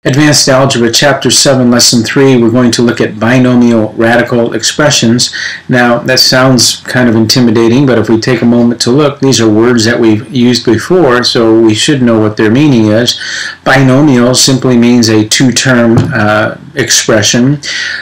Advanced Algebra, Chapter 7, Lesson 3, we're going to look at binomial radical expressions. Now, that sounds kind of intimidating, but if we take a moment to look, these are words that we've used before, so we should know what their meaning is. Binomial simply means a two-term expression,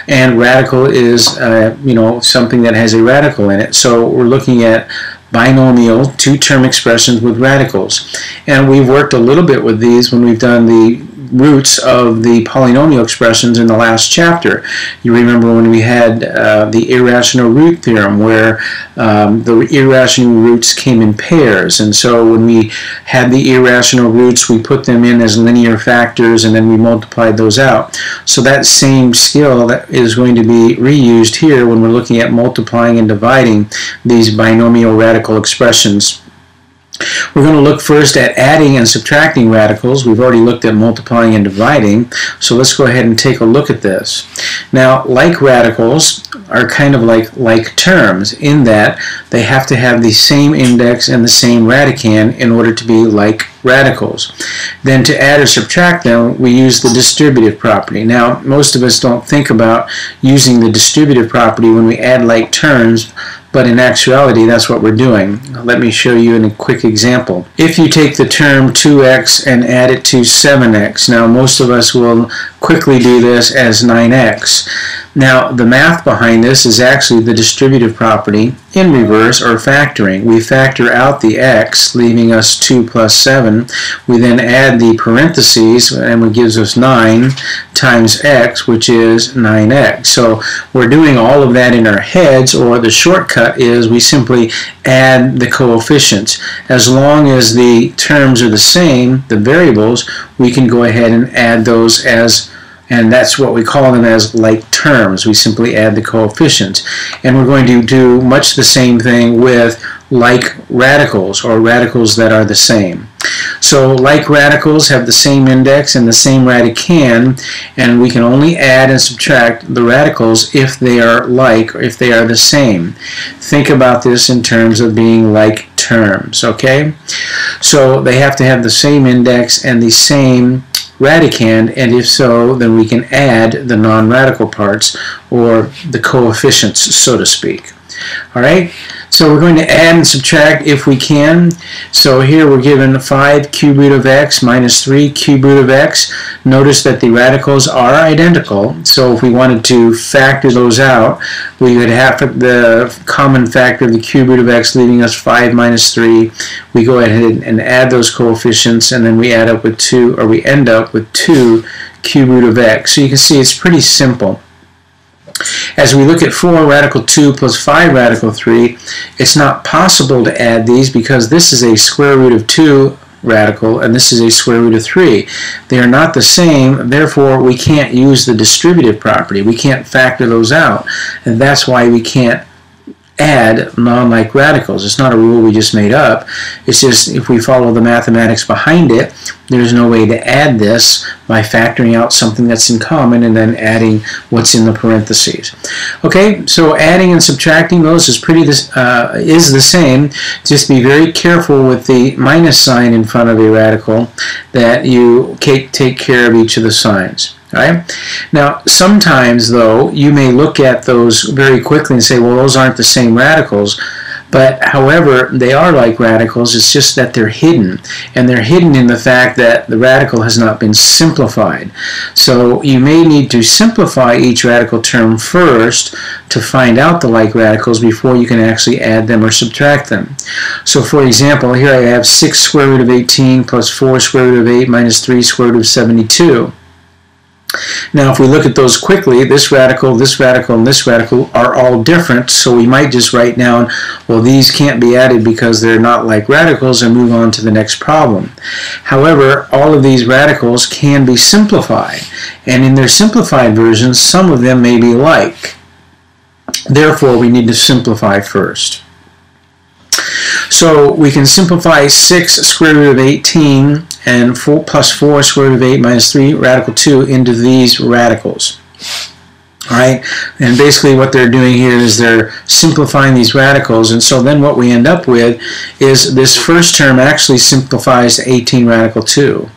and radical is, something that has a radical in it. So we're looking at binomial two-term expressions with radicals. And we've worked a little bit with these when we've done the roots of the polynomial expressions in the last chapter. You remember when we had the irrational root theorem, where the irrational roots came in pairs, and so when we had the irrational roots, we put them in as linear factors and then we multiplied those out. So that same skill that is going to be reused here when we're looking at multiplying and dividing these binomial radical expressions. We're going to look first at adding and subtracting radicals. We've already looked at multiplying and dividing, so let's go ahead and take a look at this. Now, like radicals are kind of like terms in that they have to have the same index and the same radicand in order to be like radicals. Then to add or subtract them, we use the distributive property. Now, most of us don't think about using the distributive property when we add like terms, but in actuality, that's what we're doing. Let me show you in a quick example. If you take the term 2x and add it to 7x, now most of us will quickly do this as 9x. Now, the math behind this is actually the distributive property in reverse, or factoring. We factor out the x, leaving us 2 plus 7. We then add the parentheses, and it gives us 9 times x, which is 9x. So we're doing all of that in our heads, or the shortcut is we simply add the coefficients. As long as the terms are the same, the variables, we can go ahead and add those as, and that's what we call them as like terms. We simply add the coefficients. And we're going to do much the same thing with like radicals, or radicals that are the same. So like radicals have the same index and the same radicand, and we can only add and subtract the radicals if they are like, or if they are the same. Think about this in terms of being like terms, okay? So they have to have the same index and the same radicand, and if so, then we can add the non-radical parts, or the coefficients, so to speak. Alright, so we're going to add and subtract if we can. So here we're given 5 cube root of x minus 3 cube root of x. Notice that the radicals are identical, so if we wanted to factor those out, we would have the common factor of the cube root of x, leaving us 5 minus 3. We go ahead and add those coefficients, and then we add up with 2, or we end up with 2 cube root of x. So you can see it's pretty simple. As we look at 4 radical 2 plus 5 radical 3, it's not possible to add these because this is a square root of 2 radical and this is a square root of 3. They are not the same, therefore we can't use the distributive property. We can't factor those out, and that's why we can't add non-like radicals. It's not a rule we just made up. It's just if we follow the mathematics behind it, there's no way to add this by factoring out something that's in common and then adding what's in the parentheses. Okay, so adding and subtracting those is the same. Just be very careful with the minus sign in front of a radical that you take care of each of the signs. Right? Now, sometimes, though, you may look at those very quickly and say, well, those aren't the same radicals. But, however, they are like radicals. It's just that they're hidden. And they're hidden in the fact that the radical has not been simplified. So you may need to simplify each radical term first to find out the like radicals before you can actually add them or subtract them. So, for example, here I have 6 square root of 18 plus 4 square root of 8 minus 3 square root of 72. Now, if we look at those quickly, this radical, and this radical are all different, so we might just write down, well, these can't be added because they're not like radicals, and move on to the next problem. However, all of these radicals can be simplified, and in their simplified versions, some of them may be like. Therefore, we need to simplify first. So we can simplify 6 square root of 18 and 4 plus 4 square root of 8 minus 3 radical 2 into these radicals. All right, and basically what they're doing here is they're simplifying these radicals, and so then what we end up with is this first term actually simplifies to 18 radical 2.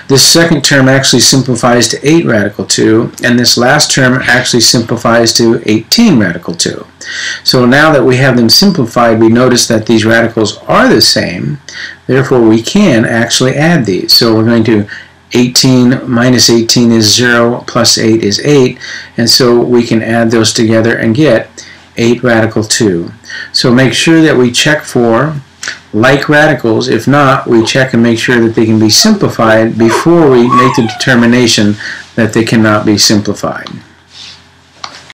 This second term actually simplifies to 8 radical 2, and this last term actually simplifies to 18 radical 2. So now that we have them simplified, we notice that these radicals are the same, therefore we can actually add these. So we're going to 18 minus 18 is 0, plus 8 is 8, and so we can add those together and get 8 radical 2. So make sure that we check for like radicals. If not, we check and make sure that they can be simplified before we make the determination that they cannot be simplified.